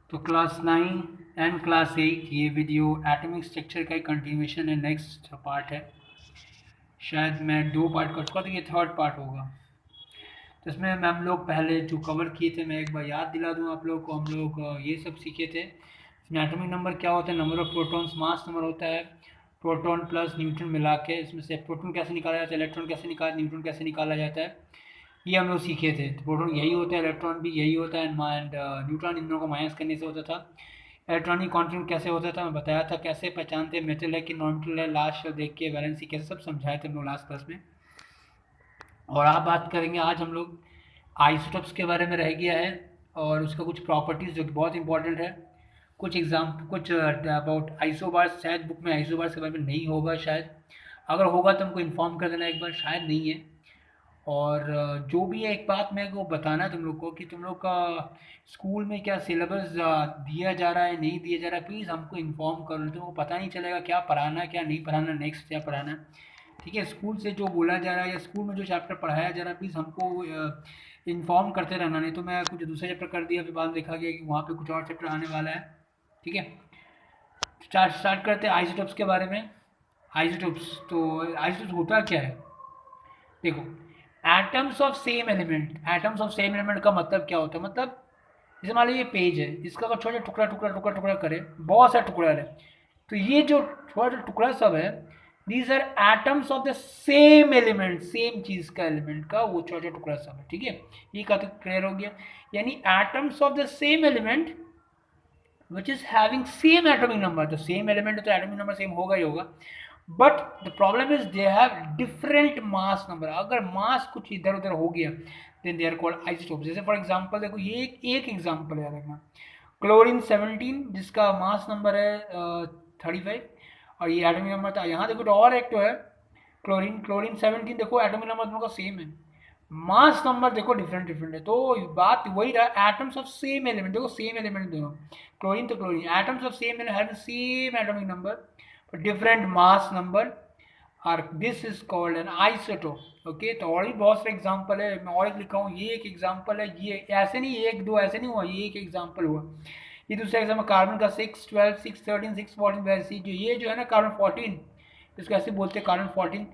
तो class 9 and class 8 ये video atomic structure का एक कंटिन्यूएशन है, नेक्स्ट पार्ट है। शायद मैं 2 पार्ट कर चुका, तो ये थर्ड पार्ट होगा। तो इसमें मैम लोग पहले जो कवर किए थे मैं एक बार याद दिला दूँ आप लोग को। हम लोग ये सब सीखे थे। इसमें एटॉमिक नंबर क्या होता है, number of protons, mass number होता है, प्रोटॉन प्लस न्यूट्रॉन मिला के इसमें से प्रोटॉन कैसे निकाला जाता है, इलेक्ट्रॉन कैसे निकाला, न्यूट्रॉन कैसे निकाला जाता है, ये हम लोग सीखे थे। तो प्रोटॉन यही होता है, इलेक्ट्रॉन भी यही होता है, एंड न्यूट्रॉन इन दोनों को माइनस करने से होता था। इलेक्ट्रॉनिक कॉन्फिडेंस कैसे होता था मैं बताया था, कैसे पहचानते मेटल है कि नॉन मेटल है, लास्ट देख के वैलेंसी कैसे, सब समझाए थे हम लोग लास्ट क्लास में। और आप बात करेंगे आज हम लोग आइसोटोप्स के बारे में रह गया है, और उसका कुछ प्रॉपर्टीज़ जो कि बहुत इंपॉर्टेंट है। कुछ अबाउट आइसोबार्स, शायद बुक में आइसोबार्स के बारे में नहीं होगा, शायद अगर होगा तो हमको इन्फॉर्म कर देना एक बार, शायद नहीं है। और जो भी है एक बात मेरे को बताना है तुम लोग को कि तुम लोग का स्कूल में क्या सिलेबस दिया जा रहा है, नहीं दिया जा रहा है, प्लीज़ हमको इन्फॉर्म करो, तुमको पता नहीं चलेगा क्या पढ़ाना है क्या नहीं पढ़ाना, नेक्स्ट क्या पढ़ाना है। ठीक है, स्कूल से जो बोला जा रहा है या स्कूल में जो चैप्टर पढ़ाया जा रहा है, प्लीज़ हमको इन्फॉर्म करते रहना, नहीं तो मैं कुछ दूसरा चैप्टर कर दिया फिर बाद में देखा गया कि वहाँ पे कुछ और चैप्टर आने वाला है। ठीक है, स्टार्ट करते हैं आइसोटोप्स के बारे में। आइसोटोप्स, तो आइसोटोप्स होता क्या है, देखो। Atoms of same element, atoms of same element का मतलब क्या होता है, मतलब जैसे मान लीजिए ये पेज है, इसका अगर छोटा टुकड़ा टुकड़ा टुकड़ा टुकड़ा करे, बहुत सारे टुकड़ा है, तो ये जो छोटा छोटा टुकड़ा सब है, these are atoms of the same element, same चीज का एलिमेंट का वो छोटा छोटा टुकड़ा सब है। ठीक है, ये का तो क्लियर हो गया। यानी atoms of the same element which is having same atomic number, तो सेम एलिमेंट तो एटॉमिक नंबर सेम होगा ही होगा, but the problem is they have different mass number. अगर मास कुछ इधर उधर हो गया then they are called isotopes. जैसे फॉर एग्जांपल देखो, ये एक एग्जांपल है, देखना क्लोरीन 17 जिसका मास नंबर है 35, और ये एटॉमिक नंबर था। यहाँ देखो तो और एक तो है क्लोरीन, क्लोरीन 17, देखो एटॉमिक नंबर दोनों का सेम है, मास नंबर देखो डिफरेंट डिफरेंट है। तो बात वही रहा, एटम्स ऑफ सेम एलिमेंट, देखो सेम एलिमेंट दोनों, क्लोरीन तो chlorine, atoms of same element have same atomic number but different mass number, और this is called an isotope. Okay, तो और भी बहुत सारे एग्जांपल है, मैं और एक लिखा हूँ, ये एक एग्जांपल है, ये ऐसे नहीं एक दो ऐसे नहीं हुआ, ये एक एग्जांपल हुआ। ये दूसरा एग्जाम्पल कार्बन का 6 12 6 13 6 14, वैसे जो ये जो है ना कार्बन 14, इसको ऐसे बोलते हैं कार्बन 14,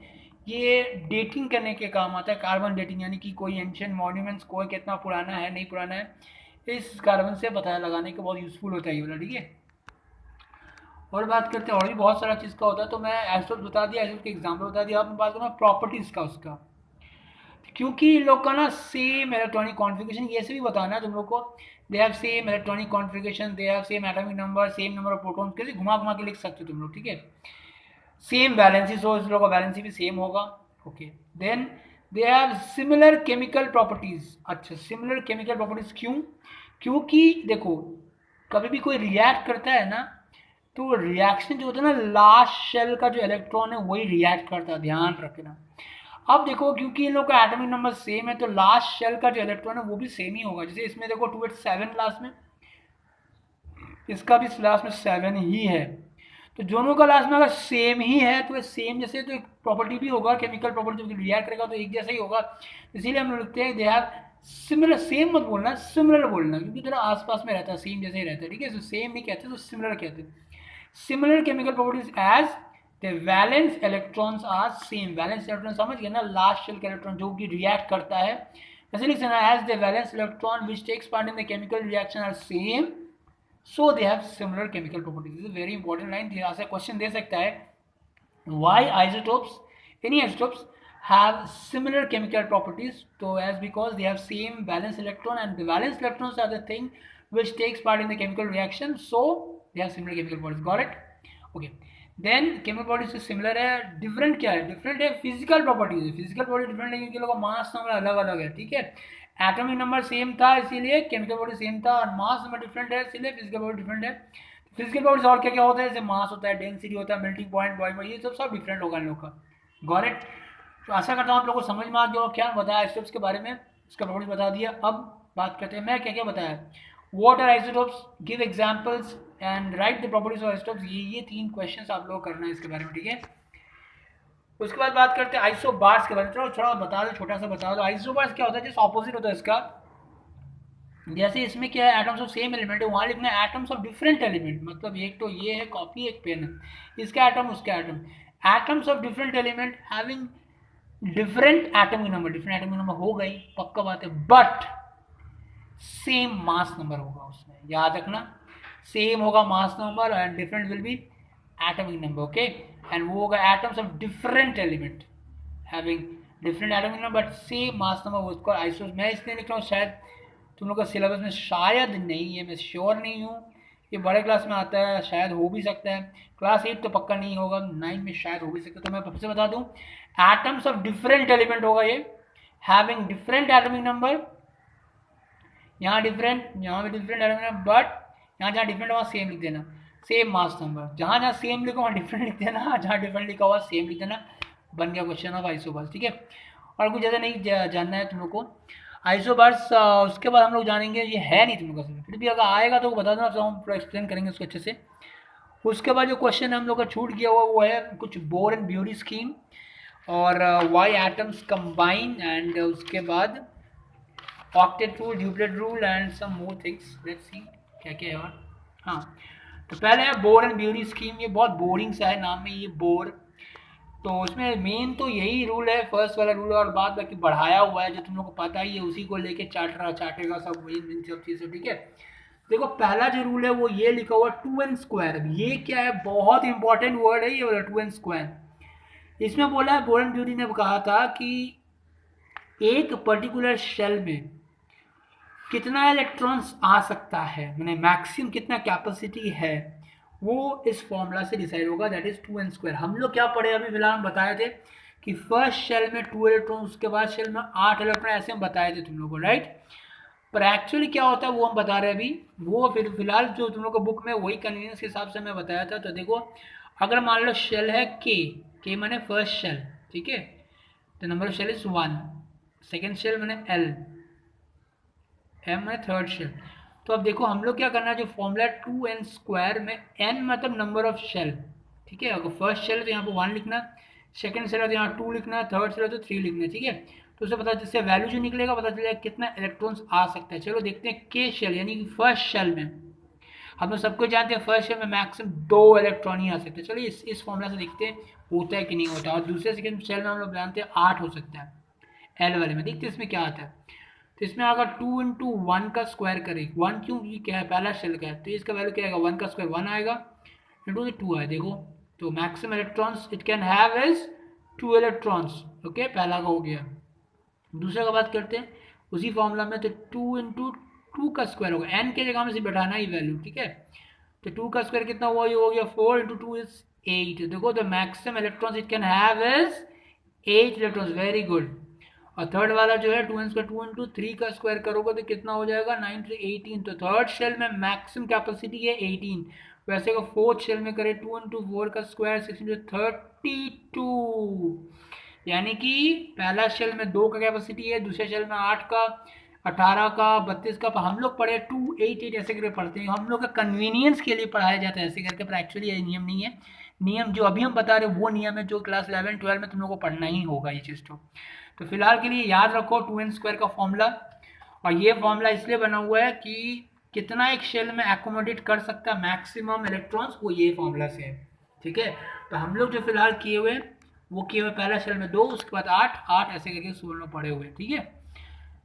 ये डेटिंग करने के काम आता है, कार्बन डेटिंग, यानी कि कोई एंशियंट मॉन्यूमेंट्स कोई कितना पुराना है नहीं पुराना है, इस कार्बन से पता लगाने के बहुत यूजफुल होता है ये वाला। ठीक है, और बात करते हैं और भी बहुत सारा चीज़ का होता है, तो मैं एस्ट्रोट बता दिया, एस्ट्रोट के एग्जाम्पल बता दिया। अब मैं बात करूँगा प्रॉपर्टीज़ का उसका, क्योंकि इन लोग का ना सेम इलेक्ट्रॉनिक कॉन्फ़िगरेशन, ये से भी बताना है तुम लोग को, they have same electronic configuration, they have same atomic number, same number of proton, कैसे घुमा घुमा के लिख सकते हो तुम लोग। ठीक है, सेम वैलेंसी, सो इस लोग का वैलेंसी भी सेम होगा। Okay, then they have similar chemical properties. अच्छा, सिमिलर केमिकल प्रॉपर्टीज क्यों, क्योंकि देखो कभी भी कोई रिएक्ट करता है ना, तो रिएक्शन जो होता है ना, लास्ट शेल का जो इलेक्ट्रॉन है वही रिएक्ट करता है, ध्यान रखना। अब देखो क्योंकि इन लोग का एटॉमिक नंबर सेम है, तो लास्ट शेल का जो इलेक्ट्रॉन है वो भी सेम ही होगा। जैसे इसमें देखो 287 लास्ट में, इसका भी लास्ट में 7 ही है, तो दोनों का लास्ट में अगर सेम ही है तो सेम जैसे तो एक प्रॉपर्टी भी होगा, केमिकल प्रॉपर्टी जब रिएक्ट करेगा तो एक जैसा ही होगा। इसीलिए हम लोग लिखते हैं दे हैव सिमिलर, सेम मत बोलना, सिमिलर बोलना, क्योंकि थोड़ा आसपास में रहता है, सेम जैसे ही रहता है। ठीक है, तो सेम नहीं कहते तो सिमिलर कहते हैं। Similar chemical properties as the valence electrons are same, valence electron समझ गए ना, लास्ट शेल का इलेक्ट्रॉन जो कि रिएक्ट करता है, ऐसे लिख सकते हैं as the valence electron which takes part in the chemical reaction are same, so they have similar chemical properties. This is a very important line, यहाँ से क्वेश्चन दे सकता है, why isotopes, any isotopes have similar chemical properties, so as because they have same valence electron, and the valence electrons are the thing which takes part in the chemical reaction, so they have similar chemical properties. Got it? Okay, then chemical properties से similar है, different क्या है, different है physical properties, physical property different है क्योंकि लोगों का mass number अलग अलग है। ठीक है, एटॉमिक नंबर सेम था इसीलिए केमिकल बॉडी सेम था, और मास नंबर डिफरेंट है इसीलिए फिजिकल बॉडी डिफरेंट है। फिजिकल बॉडीज और क्या क्या होता है, जैसे मास होता है, डेंसिटी होता है, मेल्टिंग पॉइंट, बॉडी, ये सब डिफरेंट होगा इन लोग का। Got it? तो आशा करता हूँ आप लोगों को समझ में आ गया, क्या बताया स्टेप्स के बारे में, उसका प्रॉपर्टीज बता दिया। अब बात करते हैं मैं क्या क्या बताया, what are isotopes, give examples and write the properties of isotopes. ये 3 क्वेश्चंस आप लोग करना है इसके बारे में। ठीक है, उसके बाद बात करते हैं आइसोबार्स के बारे में। चलो थोड़ा बता दो, छोटा सा बता दो, आइसोबार्स क्या होता है, जिस ऑपोजिट होता है इसका, जैसे इसमें क्या है, एटम्स ऑफ सेम एलिमेंट है, वहाँ लिखना है एटम्स ऑफ डिफरेंट एलिमेंट, मतलब एक तो ये है कॉपी, एक पेन है, इसका एटम उसका atom, atoms of different element having different atomic number, different atomic number हो गई पक्का बात है, बट सेम मास नंबर होगा उसमें, याद रखना सेम होगा mass number and different will be atomic number, okay. And वो होगा atoms of different element having different atomic number but same mass number, वो उसको आइसोस, मैं इसलिए लिख रहा हूँ शायद तुम लोग का सिलेबस में शायद नहीं है, मैं श्योर नहीं हूँ, ये बड़े क्लास में आता है, शायद हो भी सकता है, क्लास 8 तो पक्का नहीं होगा, 9 में शायद हो भी सकता है, तो मैं सबसे बता दूँ एटम्स ऑफ डिफरेंट एलिमेंट होगा ये, हैविंग डिफरेंट एटॉमिक नंबर, यहाँ डिफरेंट, यहाँ भी डिफरेंट एटॉमिक नंबर, बट यहाँ जहाँ डिफरेंट वहाँ सेम लिख देना, सेम मास नंबर, जहाँ जहाँ सेम लिखा वहाँ डिफरेंट लिख देना, जहाँ डिफरेंट लिखा हुआ सेम लिख देना, बन गया क्वेश्चन ऑफ आइसोबर्स, ठीक है। और कुछ ज़्यादा नहीं जानना है तुम लोग को आइसोबर्स, उसके बाद हम लोग जानेंगे, ये है नहीं तुम लोग का, फिर भी अगर आएगा तो बता देना, तो हम पूरा एक्सप्लेन करेंगे उसको अच्छे से। उसके बाद जो क्वेश्चन हम लोग का छूट गया हुआ वो है कुछ बोर एंड ब्यूरी स्कीम और वाई एटम्स कंबाइन, एंड उसके बाद octet rule, duplet rule and some more things, let's see क्या क्या है और। हाँ, तो पहले है बोर एंड ब्यूरी स्कीम, ये बहुत बोरिंग सा है नाम में ये बोर, तो उसमें मेन तो यही रूल है, फर्स्ट वाला रूल, और बाद बाकी बढ़ाया हुआ है जो तुम लोग को पता ही है, उसी को लेके चाटेगा सब इन सब चीज़ें, ठीक है। देखो पहला जो रूल है वो ये लिखा हुआ 2n², ये क्या है, बहुत इंपॉर्टेंट वर्ड है ये वाला 2n²। इसमें बोला है बोरन ब्यूरी ने कहा था कि एक पर्टिकुलर शेल में कितना इलेक्ट्रॉन्स आ सकता है, मैंने मैक्सिमम कितना कैपेसिटी है, वो इस फॉर्मूला से डिसाइड होगा, दैट इज 2n²। हम लोग क्या पढ़े अभी फिलहाल हम बताए थे कि फर्स्ट शेल में 2 इलेक्ट्रॉन, उसके बाद शेल में 8 इलेक्ट्रॉन, ऐसे हम बताए थे तुम लोग को, राइट। पर एक्चुअली क्या होता है वो हम बता रहे हैं अभी, वो फिर फिलहाल जो तुम लोग को बुक में वही कन्वीनियंस के हिसाब से मैं बताया था। तो देखो अगर मान लो शेल है के माने फर्स्ट शेल, ठीक है, तो number of shell is 1, second shell माने एल, एम है थर्ड शेल। तो अब देखो हम लोग क्या करना है, जो फॉर्मूला 2n² में n मतलब नंबर ऑफ शेल, ठीक है, अगर फर्स्ट शेल है तो यहाँ पे 1 लिखना, सेकंड शेल है तो यहाँ 2 लिखना, थर्ड शेल है तो 3 लिखना, ठीक है। तो उससे पता जिससे वैल्यू जो निकलेगा पता चलेगा कितना इलेक्ट्रॉन्स आ सकता है। चलो देखते हैं के शेल यानी कि फर्स्ट शेल में, हम लोग सबको जानते हैं फर्स्ट शेल में मैक्सिमम 2 इलेक्ट्रॉन ही आ सकते हैं, चलिए इस फॉर्मूला से देखते हैं होता है कि नहीं होता, और दूसरे सेकंड शेल में हम लोग जानते हैं 8 हो सकता है एल वाले में, देखते हैं इसमें क्या आता है। तो इसमें अगर 2 इंटू 1 का स्क्वायर करें, 1 क्यों, ये क्या है पहला शेल का है, तो इसका वैल्यू क्या आएगा, 1 का स्क्वायर 1 आएगा, इंटू 2 आए, देखो तो maximum electrons it can have is 2 electrons, okay, पहला का हो गया। दूसरे का बात करते हैं उसी फॉर्मूला में, तो 2 इंटू 2 का स्क्वायर होगा, एन के जगह में से बैठाना ही वैल्यू, ठीक है। तो 2 का स्क्वायर कितना हुआ, ये हो गया 4 इंटू 2 इज 8, देखो the maximum electrons it can have is 8 electrons, very good. और थर्ड वाला जो है 2n² 2 इंटू 3 का स्क्वायर करोगे तो कितना हो जाएगा 9 to 18, तो थर्ड शेल में मैक्सिमम कैपेसिटी है 18, वैसे को फोर्थ शेल में करें 2 इंटू 4 का स्क्वायर 6 इंटू 32, यानी कि पहला शेल में 2 का कैपेसिटी है, दूसरे शेल में 8 का, 18 का, 32 का, हम लोग पढ़े 288 ऐसे करके पढ़ते हैं, हम लोग का कन्वीनियंस के लिए पढ़ाया जाता है ऐसे करके, पर एक्चुअली ये नियम नहीं है, नियम जो अभी हम बता रहे हैं वो नियम है जो क्लास 11-12 में तुम लोग को पढ़ना ही होगा ये चीज़। तो फिलहाल के लिए याद रखो 2n² का फॉर्मूला, और ये फॉर्मूला इसलिए बना हुआ है कि कितना एक शेल में एकोमोडेट कर सकता है मैक्सिमम इलेक्ट्रॉन्स, वो ये फॉर्मूला से है, ठीक है। तो हम लोग जो फिलहाल किए हुए वो किए हुए पहला शेल में 2, उसके बाद 8 ऐसे करके 16 पड़े हुए, ठीक है।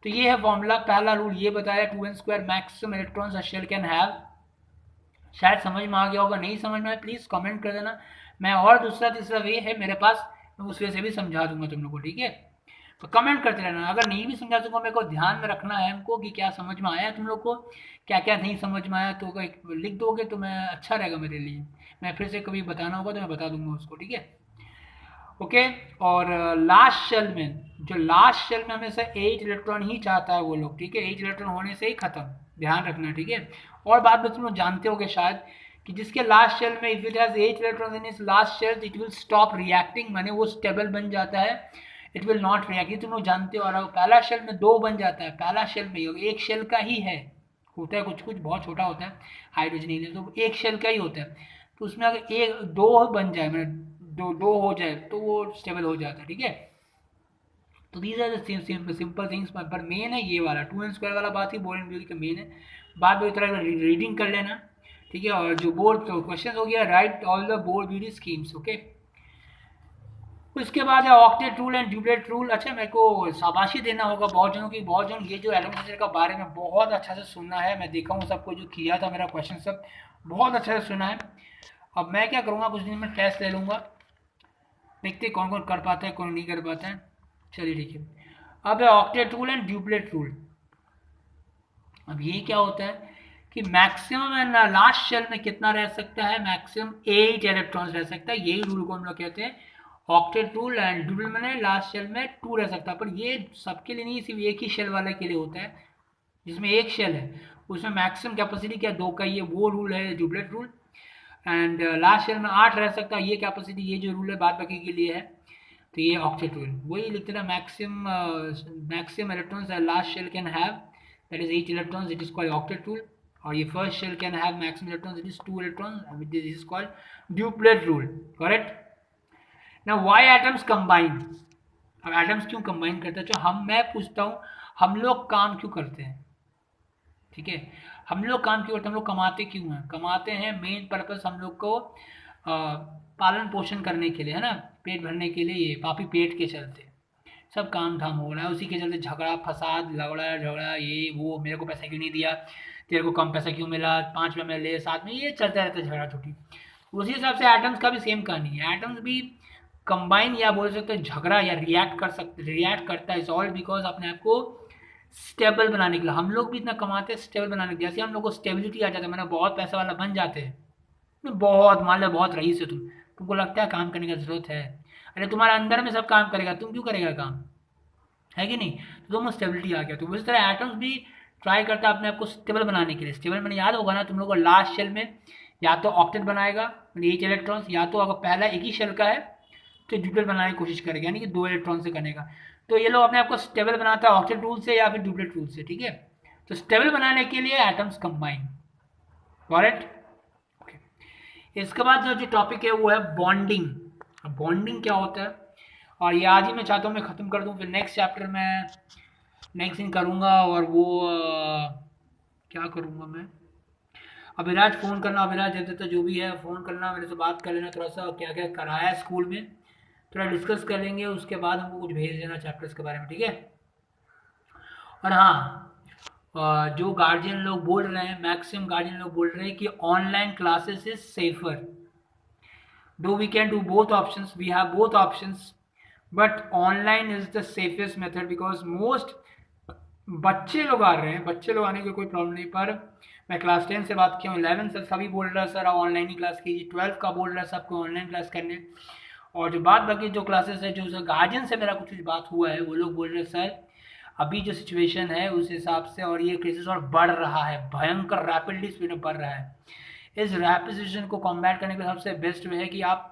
तो ये है फॉर्मूला, पहला रूल ये बताया 2n² maximum electrons a shell can have. शायद समझ में आ गया होगा, नहीं समझ में आया प्लीज़ कमेंट कर देना, मैं और दूसरा तीसरा वे है मेरे पास, मैं उस वे से भी समझा दूंगा तुम लोग को, ठीक है। तो कमेंट करते रहना, अगर नहीं भी समझा सकूँ मेरे को ध्यान में रखना है हमको कि क्या समझ में आया तुम लोग को, क्या क्या नहीं समझ में आया, तो लिख दोगे तो मैं अच्छा रहेगा मेरे लिए, मैं फिर से कभी बताना होगा तो मैं बता दूंगा उसको, ठीक है। ओके, और लास्ट शेल में, जो लास्ट शेल में हमेशा 8 इलेक्ट्रॉन ही चाहता है वो लोग, ठीक है, 8 इलेक्ट्रॉन होने से ही खत्म, ध्यान रखना, ठीक है। और बात में तुम लोग जानते होगे शायद कि जिसके लास्ट शेल में if it has 8 electron in its last shell it will stop reacting, माने वो स्टेबल बन जाता है, इट विल नॉट रिएक्ट, ये तुम लोग जानते हो। और पहला शेल में 2 बन जाता है, पहला शेल में एक शेल का ही है, होता है कुछ कुछ बहुत छोटा होता है हाइड्रोजन हीलियम, तो एक शेल का ही होता है, तो उसमें अगर एक 2 बन जाए, मैंने दो हो जाए तो वो स्टेबल हो जाता है, ठीक है। तो these are the simple things, पर मेन है ये वाला 2n² वाला बात ही बोर्ड एंड ब्यूटी का मेन है। बाद में तरह रीडिंग कर लेना, ठीक है। और जो बोर्ड तो क्वेश्चन हो गया, right all the board beauty schemes, okay. उसके बाद है octet rule and duplet rule. अच्छा, मेरे को शाबाशी देना होगा बहुत जनों की, बहुत जन ये जो एटॉमिक स्ट्रक्चर का बारे में बहुत अच्छा से सुनना है। मैं देखा हूँ सबको जो किया था मेरा क्वेश्चन सब बहुत अच्छा से सुना है। अब मैं क्या करूँगा, कुछ दिन में टेस्ट ले लूँगा, देखते कौन कौन कर पाता है कौन नहीं कर पाता है। चलिए ठीक है। अब है octet rule and duplet rule. अब ये क्या होता है कि मैक्सिमम एंड लास्ट शेल में कितना रह सकता है, मैक्सिमम 8 इलेक्ट्रॉन्स रह सकता है। यही रूल को हम लोग कहते हैं ऑक्टेट रूल। एंड ड्यूप्लेट में लास्ट शेल में 2 रह सकता है, पर ये सबके लिए नहीं, सिर्फ एक ही शेल वाले के लिए होता है। जिसमें एक शेल है उसमें मैक्सिमम कैपेसिटी क्या 2 का, ये वो रूल है duplet rule. And last shell में 8 रह सकता है, ये कैपेसिटी, ये जो रूल है बाद बाकी के लिए है, तो ये ऑक्टेट रूल। वही लिखते हैं maximum electrons last shell can have, that is 8 electrons, it is called octet rule. और ये first shell can have maximum electrons, it is 2 electrons, this is called duplet rule, correct. Now why atoms combine. अब atoms क्यों combine करते हैं, जो मैं पूछता हूँ हम लोग काम क्यों करते हैं, ठीक है। हम लोग काम क्यों करते हैं, हम लोग कमाते क्यों हैं, कमाते हैं मेन पर्पस हम लोग को पालन पोषण करने के लिए, है ना, पेट भरने के लिए। ये पापी पेट के चलते सब काम धाम हो रहा है, उसी के चलते झगड़ा फसाद लगड़ा झगड़ा ये वो, मेरे को पैसा क्यों नहीं दिया, तेरे को कम पैसा क्यों मिला, 5 में ले 7 में, ये चलता रहता है झगड़ा छोटी। उसी हिसाब से एटम्स का भी सेम कहानी है। एटम्स भी कंबाइन या बोल सकते हैं झगड़ा या रिएक्ट करता है, इज ऑल बिकॉज अपने आप को स्टेबल बनाने के लिए। हम लोग भी इतना कमाते हैं स्टेबल बनाने के लिए। जैसे हम लोग को स्टेबिलिटी आ जाता है, मैंने बहुत पैसा वाला बन जाते हैं, बहुत मान लो बहुत रईस है तुमको लगता है काम करने की जरूरत है, अरे तुम्हारे अंदर में सब काम करेगा, तुम क्यों करेगा काम, है कि नहीं। तो तुम स्टेबिलिटी आ गया। तो उस तरह एटम्स भी ट्राई करता है अपने आप को स्टेबल बनाने के लिए। स्टेबल मैंने याद होगा ना तुम लोग को, लास्ट शेल में या तो ऑक्टेट बनाएगा 8 इलेक्ट्रॉन्स, या तो अगर पहला एक ही शेल का है तो ड्यूप्लेट बनाने की कोशिश करेगा, यानी कि 2 इलेक्ट्रॉन से करनेगा। तो ये लोग अपने आप को स्टेबल बनाता है ऑक्टेट रूल से या फिर ड्यूप्लेट रूल से, ठीक है। तो स्टेबल बनाने के लिए एटम्स कंबाइन, करेक्ट। इसके बाद जो टॉपिक है वो है बॉन्डिंग। बॉन्डिंग क्या होता है, और ये आज ही मैं चाहता हूँ मैं ख़त्म कर दूँ, फिर नेक्स्ट चैप्टर में नेक्स्ट दिन करूँगा। और वो क्या करूँगा मैं, अभिराज फ़ोन करना, अभिराज देता जो भी है फ़ोन करना, मेरे से बात कर लेना, थोड़ा सा क्या क्या कराया है स्कूल में थोड़ा डिस्कस कर लेंगे, उसके बाद हमको कुछ भेज देना चैप्टर्स के बारे में, ठीक है। और हाँ, जो गार्जियन लोग बोल रहे हैं, मैक्सिमम गार्जियन लोग बोल रहे हैं कि online classes is safer, though we can do both options, we have both options, but online is the safest method because most बच्चे लोग आ रहे हैं, बच्चे लोग आने की कोई प्रॉब्लम नहीं। पर मैं क्लास 10 से बात किया हूँ, 11 से सभी बोल रहा है सर आप ऑनलाइन ही क्लास कीजिए, 12 का बोल रहा है सबको ऑनलाइन क्लास करने। और जो बात बाकी जो क्लासेस है, जो गार्जियन से मेरा कुछ बात हुआ है, वो लोग बोल रहे हैं सर अभी जो सिचुएशन है उस हिसाब से, और ये केसेस और बढ़ रहा है, भयंकर रैपिडली स्पीड में बढ़ रहा है। इस रैपिड सिचुएशन को कॉम्बैट करने का सबसे बेस्ट वे है कि आप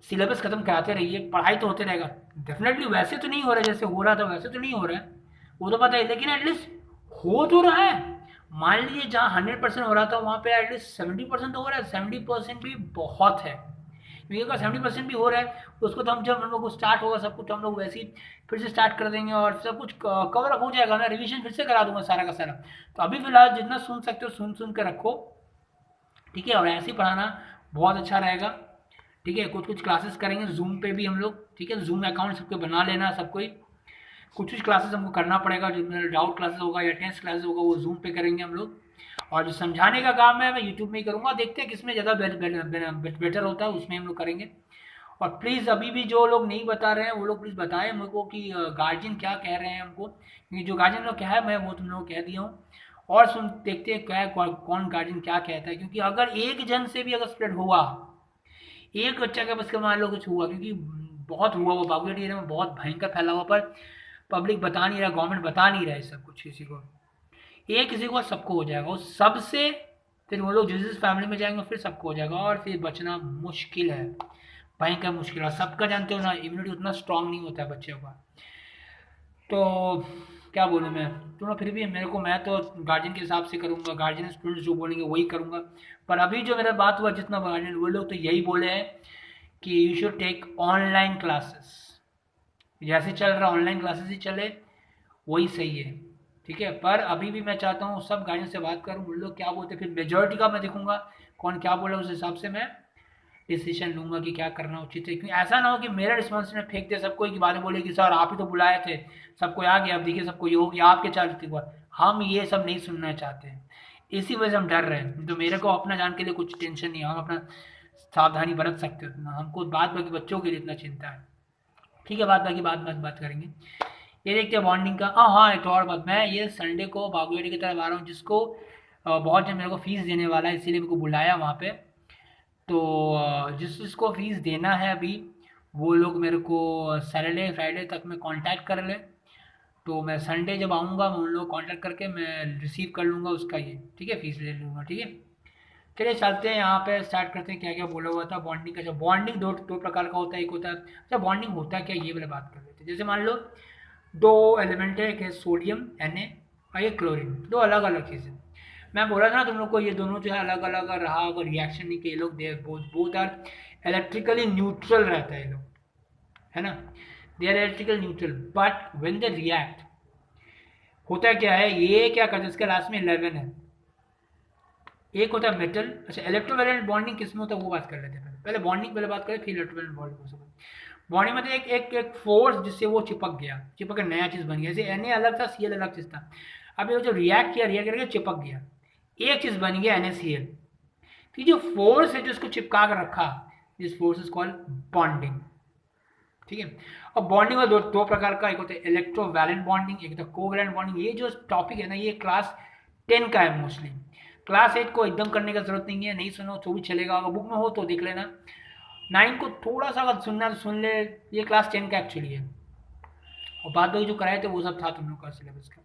सिलेबस खत्म कराते रहिए, पढ़ाई तो होते रहेगा। डेफिनेटली वैसे तो नहीं हो रहा है जैसे हो रहा था, वैसे तो नहीं हो रहा है, वो तो पता है, लेकिन एटलीस्ट हो तो रहा है। मान लीजिए जहाँ 100% हो रहा था वहाँ पे एटलीस्ट 70% तो हो रहा है। 70% भी बहुत है, क्योंकि अगर 70% भी हो रहा है उसको तो हम जब हम लोग को स्टार्ट होगा सब कुछ तो हम लोग वैसे ही फिर से स्टार्ट कर देंगे और सब कुछ कवर अप हो जाएगा। मैं रिवीजन फिर से करा दूंगा सारा का सारा। तो अभी फिलहाल जितना सुन सकते हो सुन कर रखो, ठीक है। और ऐसे ही पढ़ाना बहुत अच्छा रहेगा, ठीक है। कुछ कुछ क्लासेस करेंगे जूम पे भी हम लोग, ठीक है। जूम अकाउंट सबको बना लेना, सबको कुछ कुछ क्लासेस हमको करना पड़ेगा, जो डाउट क्लासेस होगा या टेस्ट क्लासेस होगा वो जूम पे करेंगे हम लोग। और जो समझाने का काम है मैं यूट्यूब में ही करूँगा, देखते हैं किसमें ज़्यादा बेटर होता है, उसमें हम लोग करेंगे। और प्लीज़ अभी भी जो लोग नहीं बता रहे हैं वो लोग प्लीज़ बताएं मेरे को कि गार्जियन क्या कह रहे हैं हमको, क्योंकि जो गार्जियन लोग क्या है मैं वो तुम लोग कह दिया हूँ। और सुन देखते हैं क्या कौन गार्जियन क्या कहता है, क्योंकि अगर एक जन से भी अगर स्प्रेड हुआ, एक बच्चा का बस के मान लो कुछ हुआ, क्योंकि बहुत हुआ वो बाबूगढ़ एरिया में बहुत भयंकर फैला हुआ, पर पब्लिक बता नहीं रहा, गवर्नमेंट बता नहीं रहा है सब कुछ किसी को। एक किसी को सबको हो जाएगा, उस सबसे फिर वो लोग जिस फैमिली में जाएंगे फिर सबको हो जाएगा, और फिर बचना मुश्किल है, भयंकर मुश्किल। और सबका जानते हो ना इम्यूनिटी उतना स्ट्रांग नहीं होता है बच्चों का। तो क्या बोलूँ मैं, तो ना फिर भी मेरे को, मैं तो गार्जियन के हिसाब से करूँगा, गार्जियन स्टूडेंट्स जो बोलेंगे वही करूँगा। पर अभी जो मेरा बात हुआ जितना गार्जियन वो लोग तो यही बोले हैं कि you should take online classes, जैसे चल रहा ऑनलाइन क्लासेस ही चले वही सही है, ठीक है। पर अभी भी मैं चाहता हूँ सब गार्जियन से बात करूँ, उन लोग क्या बोलते हैं, फिर मेजोरिटी का मैं देखूंगा कौन क्या बोला, उस हिसाब से मैं डिसीजन लूंगा कि क्या करना उचित है। क्योंकि ऐसा ना हो कि मेरा रिस्पॉन्सिबिलिटी फेंक दे सबको, की बातें बोले कि सर आप ही तो बुलाए थे, सबको आ गया, अब देखिए सबको ये हो गया, आपके चलते हुआ। हम ये सब नहीं सुनना चाहते हैं, इसी वजह से हम डर रहे हैं। तो मेरे को अपना जान के लिए कुछ टेंशन नहीं है, हम अपना सावधानी बरत सकते हैं उतना, हमको बात बाकी बच्चों के लिए इतना चिंता है, ठीक है। बात बाकी बात करेंगे। ये देखते हैं बॉन्डिंग का। हाँ, एक और बात, मैं ये संडे को बागुएडी की तरफ आ रहा हूँ, जिसको बहुत जन मेरे को फीस देने वाला है, इसीलिए मेरे को बुलाया वहाँ पे। तो जिस जिसको फीस देना है अभी, वो लोग मेरे को सैटरडे फ्राइडे तक में कांटेक्ट कर ले। तो मैं संडे जब आऊँगा मैं उन लोग को कांटेक्ट करके मैं रिसीव कर लूँगा उसका ये, ठीक है, फीस ले लूँगा, ठीक है। चलिए चलते हैं, यहाँ पे स्टार्ट करते हैं। क्या क्या बोला हुआ था बॉन्डिंग का। बॉन्डिंग दो दो प्रकार का होता है, एक होता है, अच्छा बॉन्डिंग होता है क्या, ये वाला बात कर लेते हैं। जैसे मान लो दो एलिमेंट है, एक है सोडियम Na और एक क्लोरीन, दो अलग अलग चीज़ें। मैं बोला था ना तुम लोग को, ये दोनों जो है अलग अलग रहा, अगर रिएक्शन नहीं किए, ये लोग they both are electrically neutral रहता है ये लोग, है ना, they are electrical neutral, but when they react होता क्या है, ये क्या करते हैं, इसके लास्ट में 11 है, एक होता है मेटल। अच्छा, इलेक्ट्रोवैलेंट बॉन्डिंग किस में होता है वो बात कर लेते हैं, पहले बॉन्डिंग पहले बात करें, फिर इलेक्ट्रोवैलेंट बॉन्डिंग। बॉन्डिंग मतलब एक फोर्स जिससे वो चिपक गया, चिपक के नया चीज़ बन गया। जैसे Na अलग था, Cl अलग चीज़ था, अब ये जो रिएक्ट किया, रिएक्ट करके चिपक गया, एक चीज़ बन गया NaCl। फिर जो फोर्स है जो इसको चिपका कर रखा, this force is called bonding, ठीक है। अब बॉन्डिंग में दो प्रकार का, एक होता है इलेक्ट्रोवैलेंट बॉन्डिंग, एक होता है कोवैलेंट बॉन्डिंग। ये जो टॉपिक है ना, ये क्लास 10 का है मोस्टली, क्लास 8 को एकदम करने का जरूरत नहीं है, नहीं सुनो तो भी चलेगा, अगर बुक में हो तो देख लेना। 9 को थोड़ा सा अगर सुनना तो सुन ले, ये क्लास 10 का एक्चुअली है, और बाद में जो कराए थे वो सब था तुम लोग का सिलेबस का।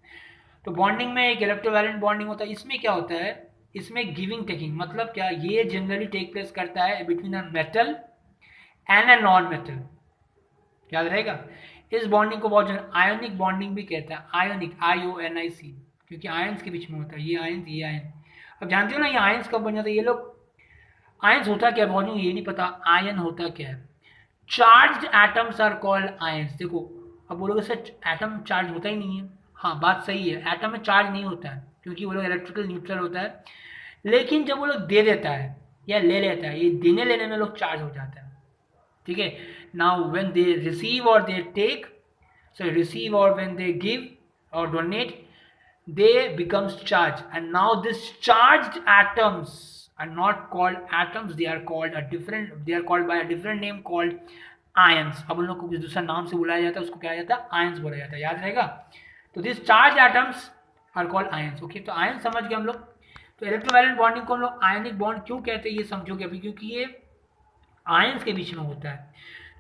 तो बॉन्डिंग में एक इलेक्ट्रोवैलेंट बॉन्डिंग होता है, इसमें क्या होता है, इसमें गिविंग टेकिंग, मतलब क्या, ये जनरली टेक प्लेस करता है between a metal and a non metal, याद रहेगा। इस बॉन्डिंग को बहुत जन आयोनिक बॉन्डिंग भी कहता है, आयोनिक IONIC, क्योंकि आयंस के बीच में होता है, ये आयंस ये आयन। अब जानते हो ना ये आयंस कब बन जाता है, ये लोग आयंस होता क्या है, बहुत ये नहीं पता आयन होता क्या है। Charge atoms are called ions. देखो अब बोलोगे सर एटम चार्ज होता ही नहीं है, हाँ बात सही है, एटम में चार्ज नहीं होता है क्योंकि वो लोग इलेक्ट्रिकल न्यूट्रल होता है, लेकिन जब वो लोग दे देता है या ले लेता है, ये देने लेने में लोग चार्ज हो जाता है, ठीक है। नाउ व्हेन दे रिसीव और they take, so receive or when they give or donate, they becomes charged, and now this charged atoms are not called atoms, they are called they are called by a different name called ions। अब उन लोग को कुछ दूसरा नाम से बुलाया जाता है, उसको क्या जाता है, आयंस बोला जाता है, याद रहेगा। तो this charge atoms are called ions, okay. तो आयंस समझ गए हम लोग। तो इलेक्ट्रोवैलेंट बॉन्डिंग को हम लोग आयनिक बॉन्ड क्यों कहते हैं ये समझोगे अभी, क्योंकि ये आयंस के बीच में होता है।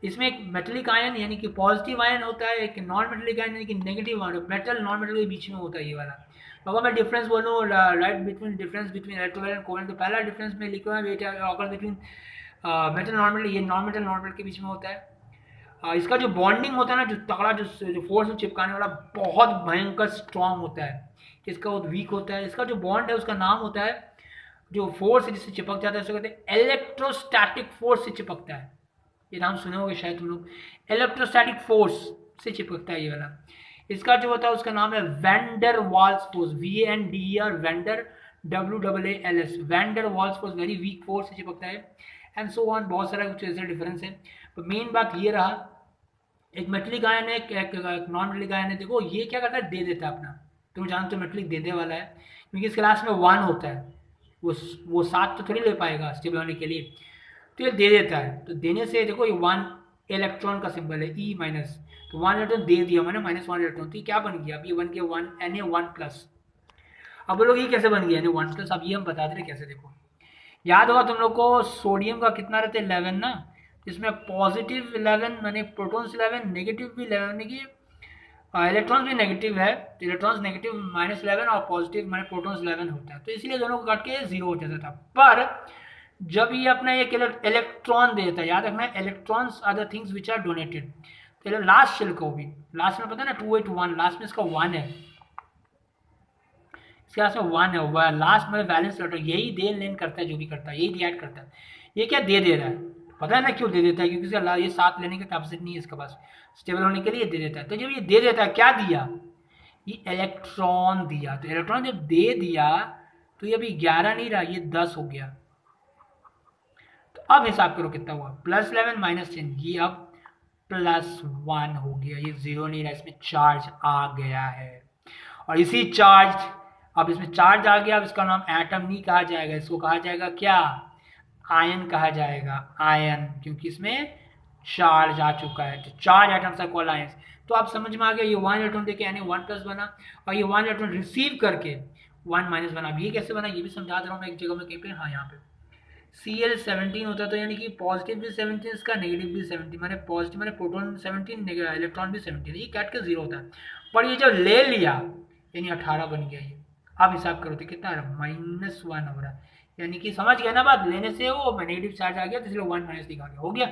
इसमें एक मेटेलिक आयन यानी कि पॉजिटिव आयन होता है, एक नॉन मेटेलिक आयन यानी कि negative ion, metal non metal के बीच में होता है ये वाला। अगर मैं डिफरेंस बोलूँ, right between difference between electrovalent and covalent, तो पहला डिफरेंस में लिखा है occur between metal non metal, ये नॉन मेटल के बीच में होता है। इसका जो बॉन्डिंग होता है ना, जो तगड़ा जो फोर्स में चिपकाने वाला बहुत भयंकर स्ट्रांग होता है, इसका वो वीक होता है। इसका जो बॉन्ड है उसका नाम होता है, जो फोर्स है जिससे चिपक जाता है उसको कहते हैं इलेक्ट्रोस्टैटिक फोर्स से चिपकता है। ये नाम सुने होंगे शायद तुम लोग, इलेक्ट्रोस्टैटिक फोर्स से चिपकता है ये वाला। इसका जो होता है उसका नाम है van der Waals force, VANDER, van der WAALS, van der Waals force, very weak force से चिपकता है, एंड सो ऑन, बहुत सारा कुछ ऐसे डिफरेंस है। तो मेन बात ये रहा, एक मेटलिक आयन है, एक नॉन मेटलिक आयन है। देखो ये क्या करता है, दे देता है अपना, तुम जानते हो मेटलिक देने वाला है, क्योंकि इस क्लास में 1 होता है, वो 7 तो थोड़ी ले पाएगा स्टेबल होने के लिए, तो ये दे देता है। तो देने से देखो ये 1 इलेक्ट्रॉन का सिंबल है E माइनस, तो 1 इलेक्ट्रॉन दे दिया मैंने, -1 इलेक्ट्रॉन, तो क्या बन गया, अब ये बन गया 1 Na1+। अब लोग ये कैसे बन गया Na1+, अब ये हम बता दे रहे कैसे। देखो याद होगा तुम लोग को सोडियम का कितना रहता है, 11 ना, इसमें पॉजिटिव 11 माने प्रोटॉन्स 11, नेगेटिव भी 11 यानी कि इलेक्ट्रॉन्स भी नेगेटिव है, तो इलेक्ट्रॉन्स नेगेटिव -11 और पॉजिटिव माने प्रोटॉन्स 11 होता है, तो इसलिए दोनों को काट के 0 हो जाता था। पर जब ये अपना एक इलेक्ट्रॉन देता है, याद रखना electrons are the things which are donated. तो लास्ट शेल को भी, लास्ट में पता है ना 281, लास्ट में इसका 1 है, इसके लास्ट में 1 है, लास्ट में वैलेंस इलेक्ट्रॉन, यही देन लेन करता है, जो भी करता है यही रिएक्ट करता है। ये क्या दे रहा है, पता है ना क्यों दे देता है, क्योंकि इसका ये 7 लेने का कैपेसिटी नहीं है इसके पास, स्टेबल होने के लिए दे देता है। तो जब ये दे देता है, क्या दिया, ये इलेक्ट्रॉन दिया। तो इलेक्ट्रॉन जब दे दिया तो ये अभी 11 नहीं रहा, ये 10 हो गया। तो अब हिसाब करो कितना हुआ, +11 -10, ये अब +1 हो गया, ये 0 नहीं रहा, इसमें चार्ज आ गया है। और इसी चार्ज, अब इसमें चार्ज आ गया, अब इसका नाम एटम नहीं कहा जाएगा, इसको कहा जाएगा क्या, आयन कहा जाएगा, आयन, क्योंकि इसमें चार्ज आ चुका है। तो charge atoms are called ions. तो आप समझ में आ गया, ये 1 इलेक्ट्रॉन देके यानी 1+ बना, और ये 1 इलेक्ट्रॉन रिसीव करके 1- बना। अब ये कैसे बना ये भी समझा दे रहा हूँ मैं एक जगह में, कहीं पे, हाँ यहाँ पे Cl17 होता है, तो यानी कि पॉजिटिव भी 17 इसका, नेगेटिव भी 17, मैंने पॉजिटिव मैंने प्रोटॉन 17, इलेक्ट्रॉन भी 17, ये कैट के 0 होता है। पर ये जब ले लिया यानी 18 बन गया ये। अब हिसाब करो तो कितना -1 हो रहा है, यानी कि समझ गया ना बात, लेने से वो नेगेटिव चार्ज आ गया तो इसलिए 1- लिखा गया, हो गया।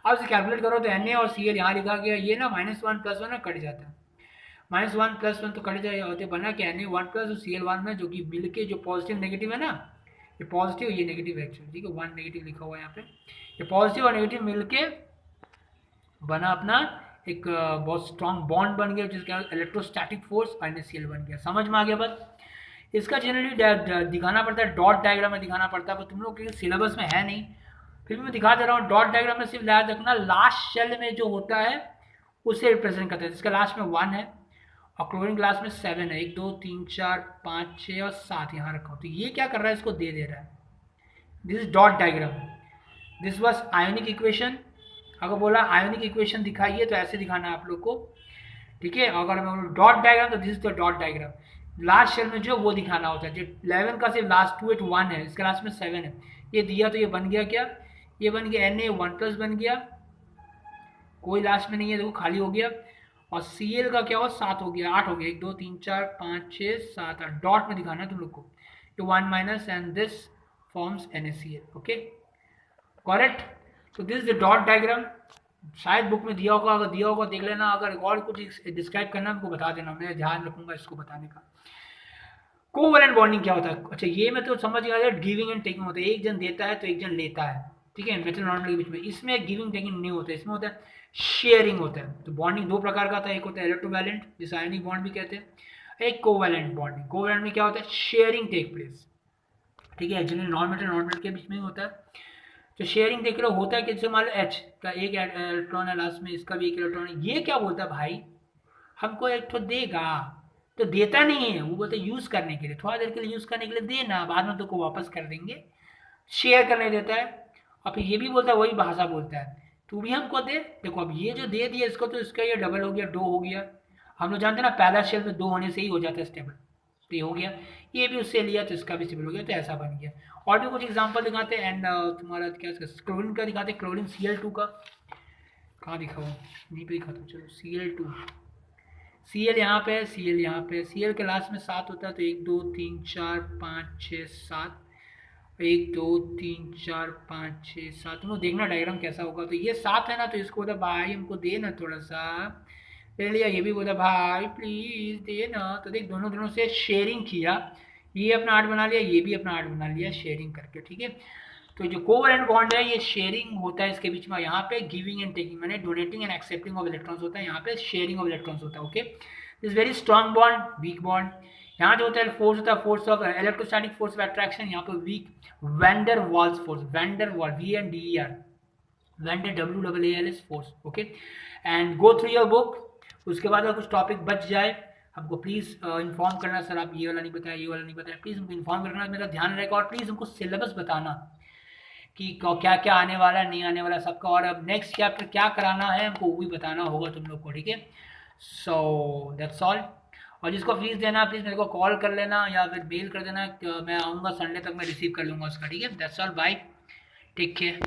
अब इसे कैलकुलेट करो तो Na और Cl यहाँ लिखा गया, ये ना -1 +1 ना कट जाता है, -1 +1 तो कट जाएगा, होते बना क्या Na1+ और Cl1 में, जो कि मिल के जो पॉजिटिव नेगेटिव है ना, ये पॉजिटिव ये नेगेटिव एक्चुअली, ठीक है, 1 नेगेटिव लिखा हुआ है यहाँ पे, ये पॉजिटिव और नेगेटिव मिलके बना अपना एक बहुत स्ट्रॉन्ग बॉन्ड बन गया, जिसका इलेक्ट्रोस्टैटिक फोर्स NaCl बन गया। समझ में आ गया बात। इसका जनरली दिखाना पड़ता है, डॉट डायग्राम में दिखाना पड़ता है, पर तुम लोग के सिलेबस में है नहीं, फिर भी मैं दिखा दे रहा हूँ। डॉट डायग्राम में सिर्फ याद रखना लास्ट शेल में जो होता है उसे रिप्रेजेंट करता है, जिसका लास्ट में 1 है और क्लोरीन ग्लास में 7 है, 1 2 3 4 5 6 और 7 यहाँ रखा हो। तो ये क्या कर रहा है, इसको दे रहा है, this is dot diagram, this was ionic equation. अगर बोला आयोनिक इक्वेशन दिखाइए तो ऐसे दिखाना आप लोग को, ठीक है। अगर मैं डॉट डायग्राम तो this is the dot diagram, last shell में जो वो दिखाना होता है। जो 11 का सिर्फ लास्ट 2 1 है, इसके लास्ट में 7 है, ये दिया तो ये बन गया क्या, ये बन गया Na1+ बन गया, कोई लास्ट में नहीं है, देखो खाली हो गया। और Cl का क्या हुआ, 7 हो गया, 8 हो गया, 1 2 3 4 5 6 7 8, डॉट में दिखाना है तुम लोग को, ये 1- and this forms NaCl, okay correct. तो this is the dot diagram, शायद बुक में दिया होगा, अगर दिया होगा देख लेना, अगर और कुछ डिस्क्राइब करना हमको बता देना, मैं ध्यान रखूंगा इसको बताने का। कोवैलेंट बॉन्डिंग क्या होता है, अच्छा ये मैं तो समझ गया, गिविंग एंड टेकिंग होता है, एक जन देता है तो एक जन लेता है, ठीक है, मेटल नॉन के बीच में। इसमें गिविंग टेकिंग नहीं होता है, इसमें होता है शेयरिंग होता है। तो बॉन्डिंग 2 प्रकार का होता है, एक होता है इलेक्ट्रोवैलेंट जिसे आयनिक बॉन्ड भी कहते हैं, एक कोवैलेंट बॉन्डिंग। कोवैलेंट में क्या होता है, शेयरिंग टेक प्लेस, ठीक है, जनरली नॉन मेटल के बीच में होता है। तो शेयरिंग देख रहे हो होता है कि जैसे मान लो H का एक इलेक्ट्रॉन है लास्ट में, इसका भी एक इलेक्ट्रॉन है, ये क्या बोलता है भाई, हमको एक तो देगा, तो देता नहीं है, वो बोलते यूज करने के लिए, थोड़ा देर के लिए यूज करने के लिए देना, बाद में तो को वापस कर देंगे, शेयर करने देता है। और फिर ये भी बोलता है, वही भाषा बोलता है, तू भी हमको दे। देखो अब ये जो दे दिया इसको, तो इसका ये डबल हो गया, 2 हो गया। हम लोग जानते हैं ना पहला शेल में 2 होने से ही हो जाता है स्टेबल, तो ये हो गया, ये भी उससे लिया तो इसका भी स्टेबल हो गया, तो ऐसा बन गया। और भी कुछ एग्जांपल दिखाते हैं, एंड तुम्हारा क्या क्लोरीन का दिखाते हैं, क्लोरीन Cl2 का कहाँ दिखा हुआ, नहीं पे दिखा, तो चलो Cl2, Cl यहाँ पे है, Cl यहाँ पे, Cl के लास्ट में 7 होता है, तो 1 2 3 4 5 6 7, 1 2 3 4 5 6 7, तुम लोग देखना डायग्राम कैसा होगा। तो ये 7 है ना, तो इसको बोला भाई हमको दे ना थोड़ा सा, ले लिया, ये भी बोला भाई प्लीज दे ना, तो देख दोनों दोनों से शेयरिंग किया, ये अपना 8 बना लिया, ये भी अपना 8 बना लिया शेयरिंग करके, ठीक है। तो जो कोवैलेंट बॉन्ड है ये शेयरिंग होता है इसके बीच में, यहाँ पे गिविंग एंड टेकिंग मैंने donating and accepting of electrons होता है, यहाँ पे शेयरिंग ऑफ इलेक्ट्रॉन्स होता है, okay. This very strong bond, weak bond, यहाँ जो होता है फोर्स होता है, force of electrostatic force of attraction, यहाँ पे weak van der Waals force, van der Waal VNDER, van der WAALS force, okay. And go through your book, उसके बाद अगर कुछ टॉपिक बच जाए हमको प्लीज़ इन्फॉर्म करना, सर आप ये वाला नहीं बताया, ये वाला नहीं बताया, प्लीज़ हमको इन्फॉर्म करना, मेरा ध्यान रहेगा। और प्लीज़ हमको सिलेबस बताना कि क्या क्या आने वाला है, नहीं आने वाला सबका, और अब नेक्स्ट चैप्टर क्या कराना है हमको वो भी बताना होगा तुम लोग को, ठीक है। So that's all. और जिसको फीस देना प्लीज़ मेरे को कॉल कर लेना या फिर मेल कर देना, मैं आऊँगा संडे तक मैं रिसीव कर लूँगा उसका, ठीक है। That's all, bye, take care.